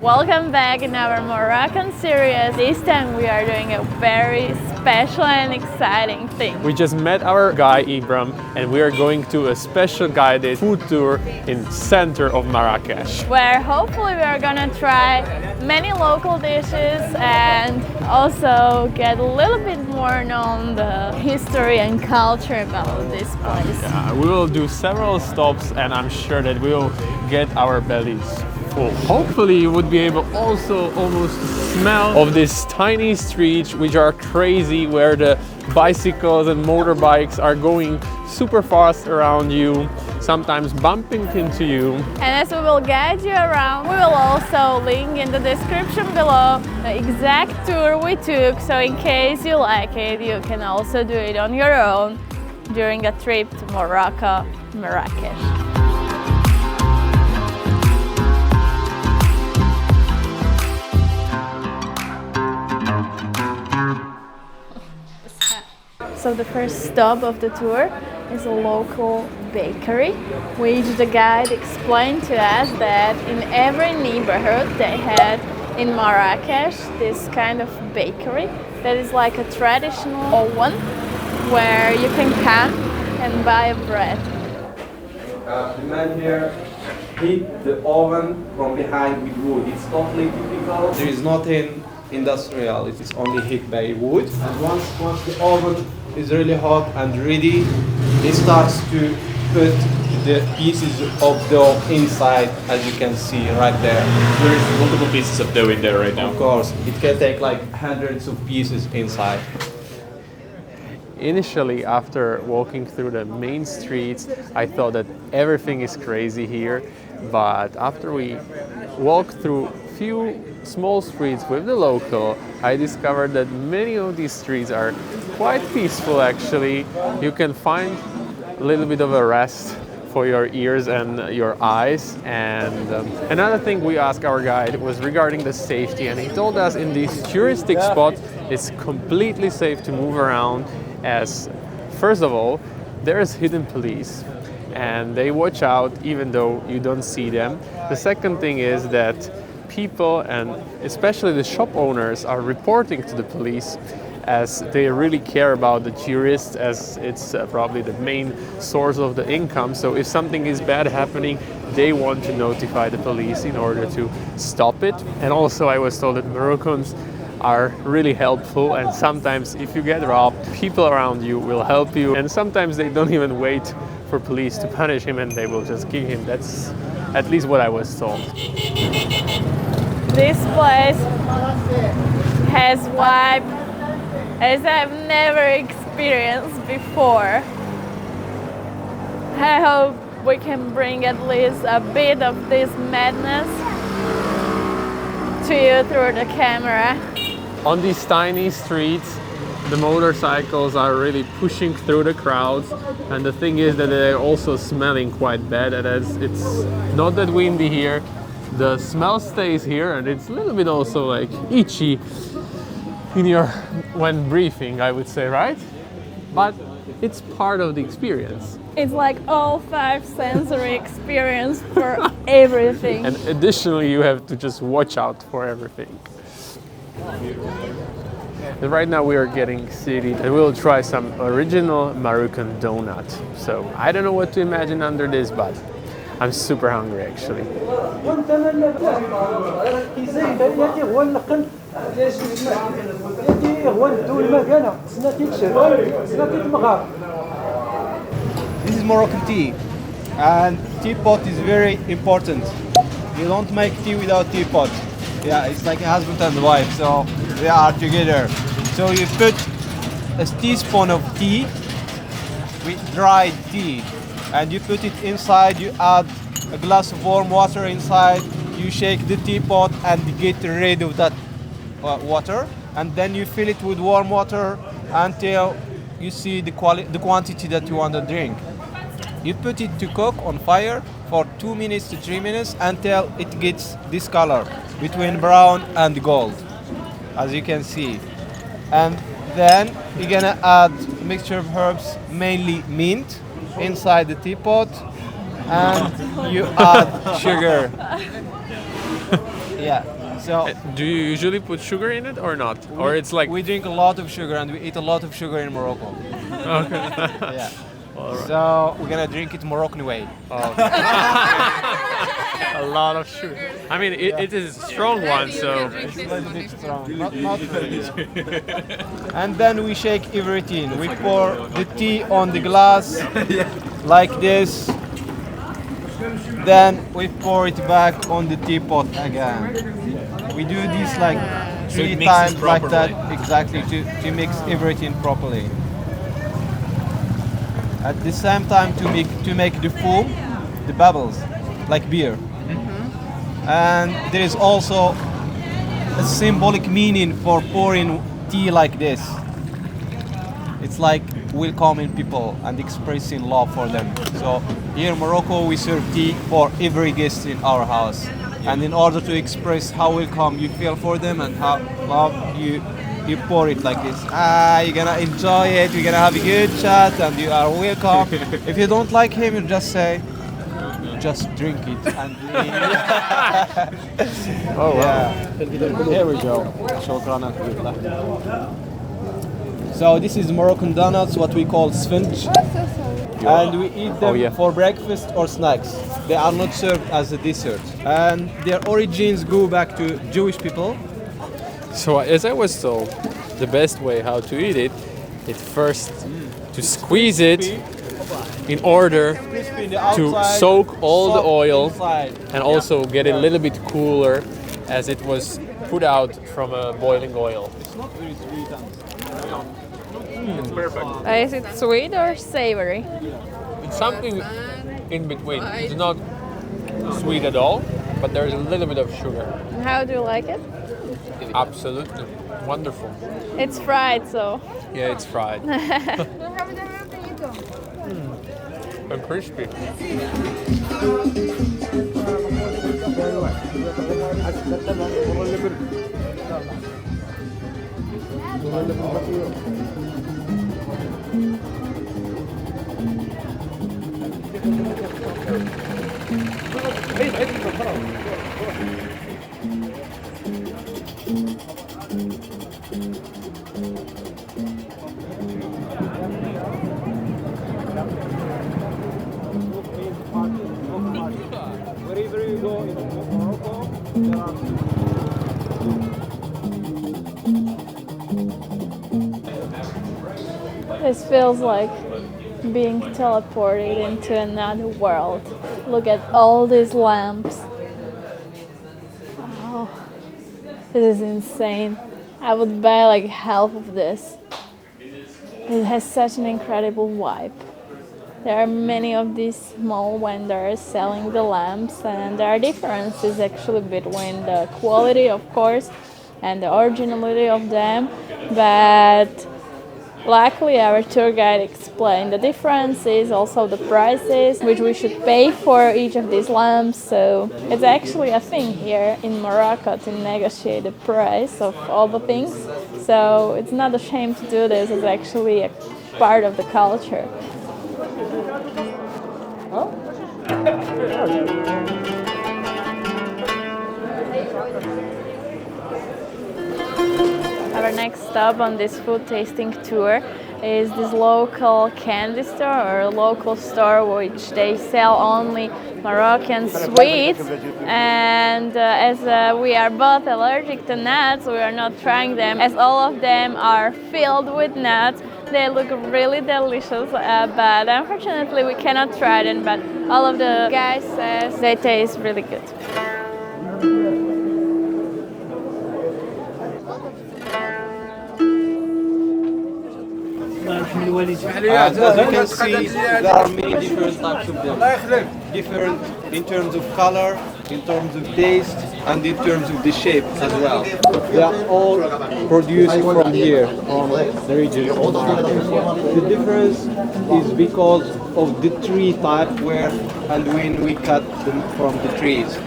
Welcome back in our Moroccan series. This time we are doing a very special and exciting thing. We just met our guy Ibrahim and we are going to a special guided food tour in center of Marrakech. Where hopefully we are gonna try many local dishes and also get a little bit more on the history and culture about this place. We will do several stops and I'm sure that we will get our bellies full. Hopefully you would be able also almost smell of these tiny streets which are crazy, where the bicycles and motorbikes are going super fast around you, sometimes bumping into you. And as we will guide you around, we will also link in the description below the exact tour we took, so in case you like it, you can also do it on your own during a trip to Morocco, Marrakech. So the first stop of the tour is a local bakery, which the guide explained to us that in every neighborhood they had in Marrakech this kind of bakery that is like a traditional oven where you can come and buy a bread. The man here heat the oven from behind with wood. It's totally typical. There is nothing industrial. It is only heat by wood. And once the oven is really hot and ready, it starts to put the pieces of dough inside, as you can see right there. There is multiple pieces of dough in there right now. Of course, it can take like hundreds of pieces inside. Initially, after walking through the main streets, I thought that everything is crazy here, but after we walked through few small streets with the local, I discovered that many of these streets are quite peaceful actually. You can find a little bit of a rest for your ears and your eyes. And another thing we asked our guide was regarding the safety, and he told us in these touristic spots it's completely safe to move around, as first of all there's hidden police and they watch out even though you don't see them. The second thing is that people, and especially the shop owners, are reporting to the police, as they really care about the tourists, as it's probably the main source of the income. So if something is bad happening, they want to notify the police in order to stop it. And also I was told that Moroccans are really helpful, and sometimes if you get robbed, people around you will help you, and sometimes they don't even wait for police to punish him and they will just kill him. That's at least what I was told. This place has vibe as I've never experienced before. I hope we can bring at least a bit of this madness to you through the camera. On these tiny streets, the motorcycles are really pushing through the crowds, and the thing is that they're also smelling quite bad, and as it's not that windy here, the smell stays here, and it's a little bit also like itchy when breathing, I would say, right? But it's part of the experience. It's like all 5 sensory experience for everything. And additionally, you have to just watch out for everything. And right now we are getting seated and we'll try some original Moroccan donut. So I don't know what to imagine under this, but I'm super hungry actually. This is Moroccan tea, and teapot is very important. You don't make tea without teapot. Yeah, it's like a husband and wife, so they are together. So you put a teaspoon of tea with dried tea, and you put it inside, you add a glass of warm water inside, you shake the teapot and get rid of that water, and then you fill it with warm water until you see the quantity that you want to drink. You put it to cook on fire for 2 minutes to 3 minutes until it gets this color between brown and gold, as you can see. And then you're gonna add a mixture of herbs, mainly mint, inside the teapot, and you add sugar. Yeah. So Do you usually put sugar in it or not? Or it's like we drink a lot of sugar and we eat a lot of sugar in Morocco. okay. Yeah. So we're gonna drink it Moroccan way. A lot of sugar. I mean, it is a strong one, so It's a little bit strong, not very. And then we shake everything. We pour the tea on the glass like this. Then we pour it back on the teapot again. We do this like So it 3 mixes times like that, properly. exactly, to mix everything properly. At the same time to make the foam, the bubbles, like beer. And there is also a symbolic meaning for pouring tea like this. It's like welcoming people and expressing love for them. So here in Morocco we serve tea for every guest in our house. And in order to express how welcome you feel for them and how love you pour it like this. You're gonna enjoy it, we're gonna have a good chat and you are welcome. If you don't like him, you just say, just drink it and leave. oh wow. Yeah. Here we go. So this is Moroccan donuts, what we call SFENJ. And we eat them for breakfast or snacks. They are not served as a dessert. And their origins go back to Jewish people. So as I was told, the best way how to eat it, it's first to squeeze it in order Crispy in the to outside, soak all the soft oil inside. and also get it a little bit cooler as it was put out from a boiling oil. It's not very sweet and It's perfect. Is it sweet or savory? It's something in between. It's not sweet at all, but there's a little bit of sugar. How do you like it? Absolutely wonderful. It's fried, so Yeah, it's fried. And crispy. wherever you go in Morocco, there are this feels like being teleported into another world. Look at all these lamps. Oh, this is insane. I would buy like half of this. It has such an incredible vibe. There are many of these small vendors selling the lamps, and there are differences actually between the quality, of course, and the originality of them, but luckily our tour guide explained the differences, also the prices which we should pay for each of these lamps. So it's actually a thing here in Morocco to negotiate the price of all the things. So it's not a shame to do this, it's actually a part of the culture. Our next stop on this food tasting tour is this local candy store or local store which they sell only Moroccan sweets, and as we are both allergic to nuts, we are not trying them as all of them are filled with nuts. They look really delicious, but unfortunately we cannot try them, but all of the guys says they taste really good. As you can see, there are many different types of them. Different in terms of color, in terms of taste, and in terms of the shape as well. They are all produced from here, from the region of Morocco. The difference is because of the tree type where and when we cut them from the trees.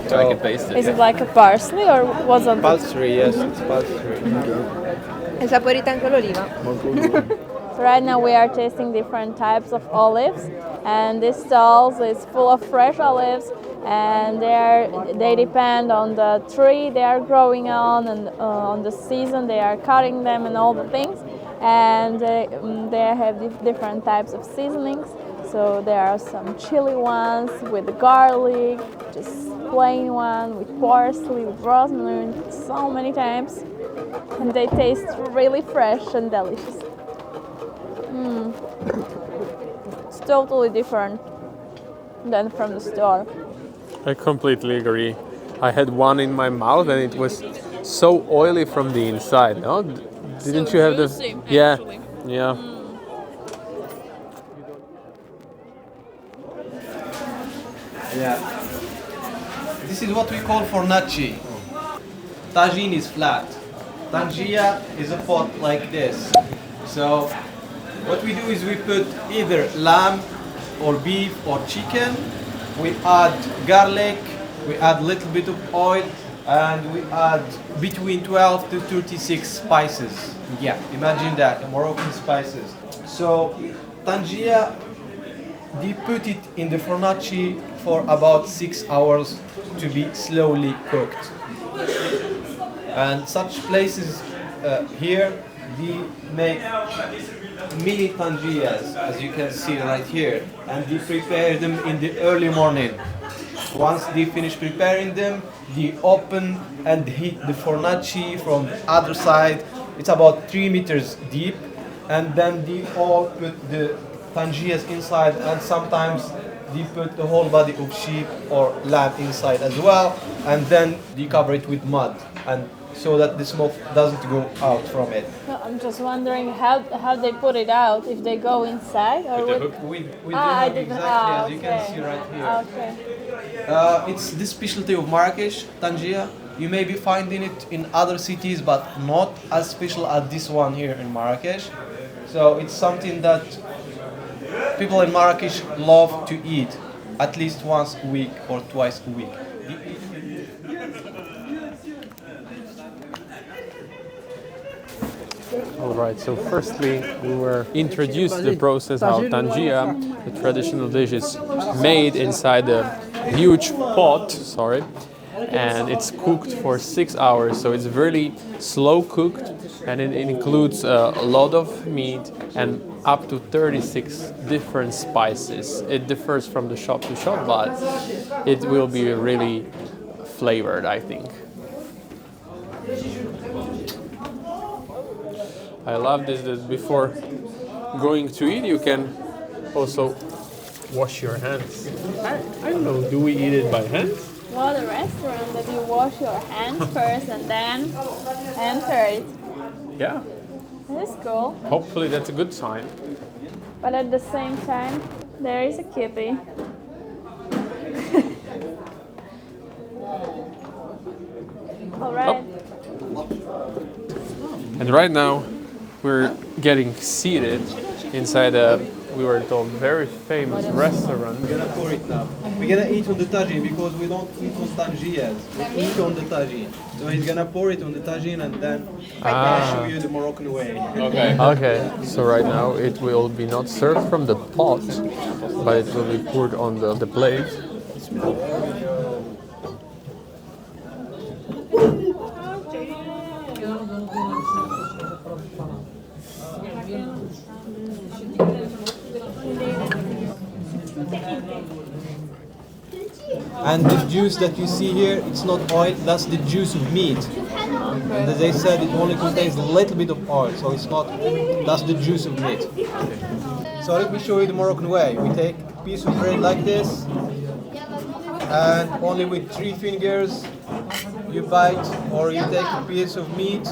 So I can taste it. Is it like a parsley or was it? Pastry, yes, it's pastry. È saporita anche l'oliva. So right now we are tasting different types of olives, and this stall is full of fresh olives, and they depend on the tree they are growing on, and on the season they are cutting them and all the things. And they have different types of seasonings. So there are some chili ones with garlic, just plain one with parsley, with rosemary, so many types, and they taste really fresh and delicious. It's totally different than from the store. I completely agree. I had one in my mouth and it was so oily from the inside. No, didn't you have juicy, the? Yeah, actually. yeah. Yeah. This is what we call fornacci. Tagine is flat. Tangia is a pot like this. So what we do is we put either lamb or beef or chicken. We add garlic, we add a little bit of oil, and we add between 12 to 36 spices. Yeah, imagine that, Moroccan spices. So Tangia, they put it in the fornacci for about 6 hours to be slowly cooked. And such places here, they make mini tangias, as you can see right here, and they prepare them in the early morning. Once they finish preparing them, they open and heat the fornacci from the other side. It's about 3 meters deep, and then they all put the tangias inside, and sometimes they put the whole body of sheep or lamb inside as well, and then they cover it with mud, and so that the smoke doesn't go out from it. No, I'm just wondering how they put it out, if they go inside or With the I hook, didn't. exactly, as you can Okay. see right here. Okay. It's the specialty of Marrakech, Tangia. You may be finding it in other cities, but not as special as this one here in Marrakech. So it's something that people in Marrakech love to eat at least once a week or twice a week. All right. So firstly, we were introduced to the process how Tangia, the traditional dish, is made inside a huge pot. Sorry. And it's cooked for 6 hours, so it's really slow cooked, and it includes a lot of meat and up to 36 different spices. It differs from the shop to shop, but it will be really flavored, I think. I love this that before going to eat, you can also wash your hands. I don't know, do we eat it by hand? Well, the restaurant that you wash your hands first and then enter it. Yeah. That's cool. Hopefully that's a good sign. But at the same time, there is a kippy. All right. And right now we're getting seated inside a, we were told, very famous restaurant. We're gonna pour it now. We're gonna eat on the tagine because we don't eat on tangias. We eat on the tagine. So he's gonna pour it on the tagine and then I'll show you the Moroccan way. Okay. Okay, so right now it will be not served from the pot, but it will be poured on the plate. And the juice that you see here, it's not oil, that's the juice of meat. And as I said, it only contains a little bit of oil, so it's not, that's the juice of meat. So let me show you the Moroccan way. We take a piece of bread like this, and only with 3 fingers you bite, or you take a piece of meat,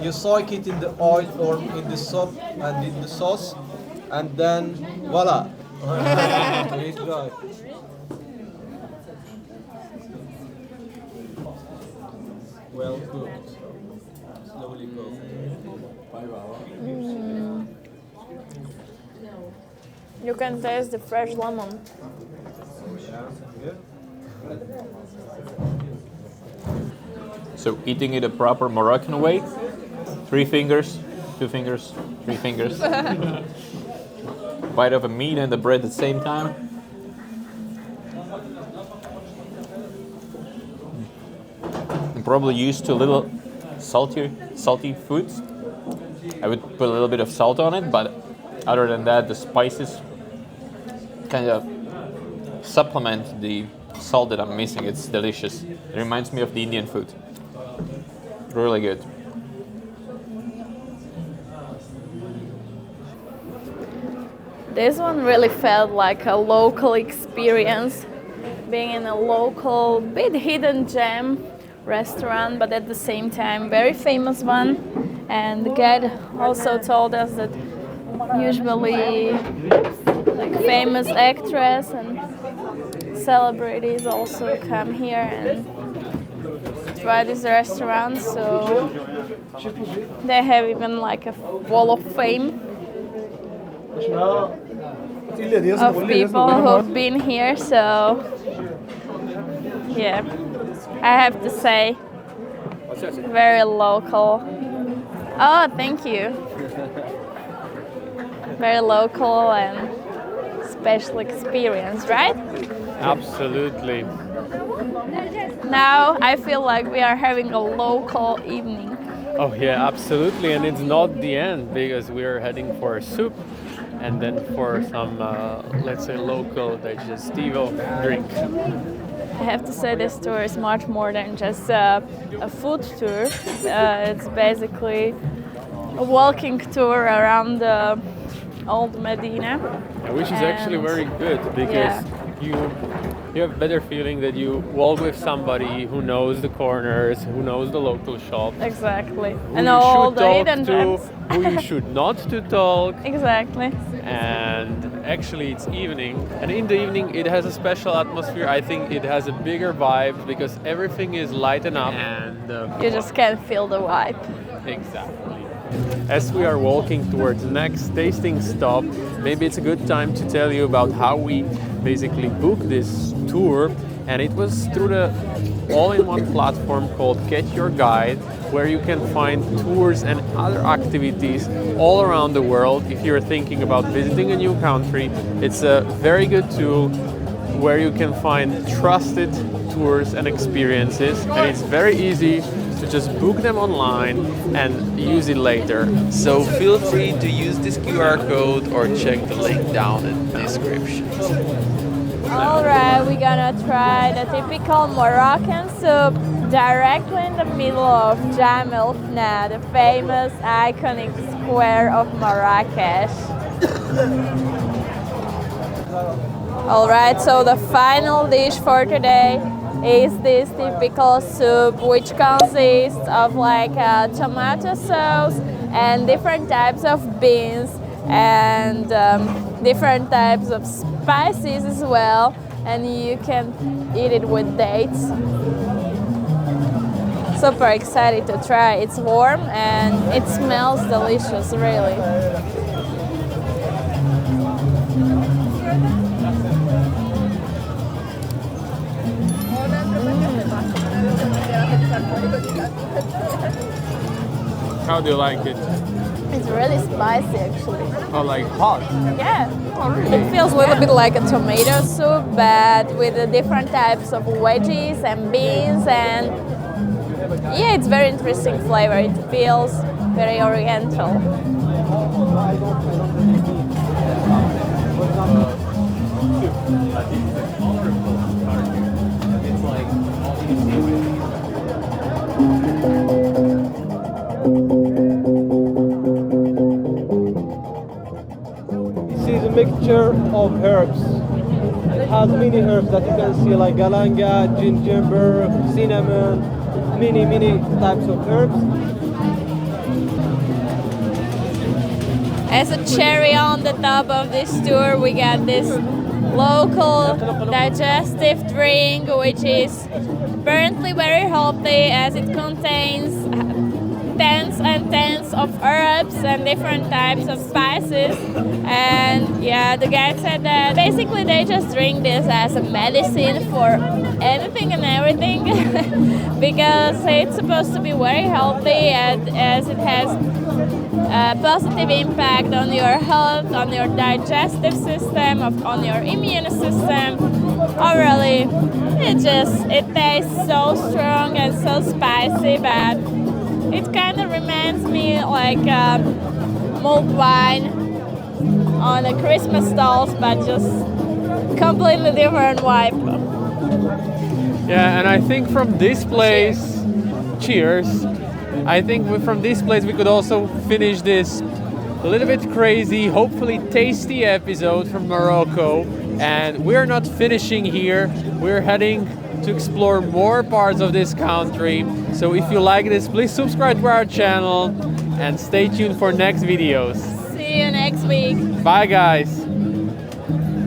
you soak it in the oil or in the soup and in the sauce, and then voila. Enjoy. Well cooked, slowly cooked. You can taste the fresh lemon. So eating it a proper Moroccan way, 3 fingers, 2 fingers, 3 fingers. Bite of a meat and the bread at the same time. probably used to a little salty foods. I would put a little bit of salt on it, but other than that, the spices kind of supplement the salt that I'm missing. It's delicious. It reminds me of the Indian food. Really good. This one really felt like a local experience, being in a local, bit hidden gem restaurant, but at the same time very famous one. And the guide also told us that usually like famous actress and celebrities also come here and try this restaurant, so they have even like a wall of fame of people who've been here. So yeah, I have to say very local. Oh, thank you. Very local and special experience, right? Absolutely. Now I feel like we are having a local evening. Oh yeah, absolutely. And it's not the end, because we're heading for a soup and then for some, let's say, local digestivo drink. I have to say this tour is much more than just a food tour. It's basically a walking tour around the old Medina. Which is actually very good, because you have better feeling that you walk with somebody who knows the corners, who knows the local shops. Exactly. And all the hidden gems. Who you should not to talk. Exactly. And actually it's evening, and in the evening it has a special atmosphere. I think it has a bigger vibe because everything is lightened up and you just can feel the vibe. Exactly. As we are walking towards the next tasting stop, maybe it's a good time to tell you about how we basically booked this tour. And it was through the all-in-one platform called Get Your Guide, where you can find tours and other activities all around the world. If you're thinking about visiting a new country, it's a very good tool where you can find trusted tours and experiences, and it's very easy to just book them online and use it later. So feel free to use this QR code or check the link down in the description. Alright, we're gonna try the typical Moroccan soup directly in the middle of Jemaa el-Fna, the famous iconic square of Marrakech. Alright, so the final dish for today is this typical soup, which consists of like a tomato sauce and different types of beans and different types of spices as well, and you can eat it with dates. Super excited to try. It's warm and it smells delicious, really. How do you like it? It's really spicy, actually. Oh, like hot? Yeah. Oh, really? It feels a little bit like a tomato soup, but with the different types of veggies and beans, and yeah, it's very interesting flavor. It feels very oriental. This is a mixture of herbs. It has many herbs that you can see, like galanga, ginger, cinnamon, many types of herbs. As a cherry on the top of this tour, we got this local digestive drink, which is apparently very healthy as it contains tens and tens of herbs and different types of spices. And yeah, the guy said that basically they just drink this as a medicine for anything and everything because it's supposed to be very healthy, and as it has a positive impact on your health, on your digestive system, on your immune system, Oh really? It tastes so strong and so spicy, but it kind of reminds me like mulled wine on the Christmas stalls, but just completely different vibe. Yeah, and I think from this place, cheers. I think from this place we could also finish this a little bit crazy, hopefully tasty episode from Morocco. And we're not finishing here. We're heading to explore more parts of this country. So if you like this, please subscribe to our channel and stay tuned for next videos. See you next week. Bye guys.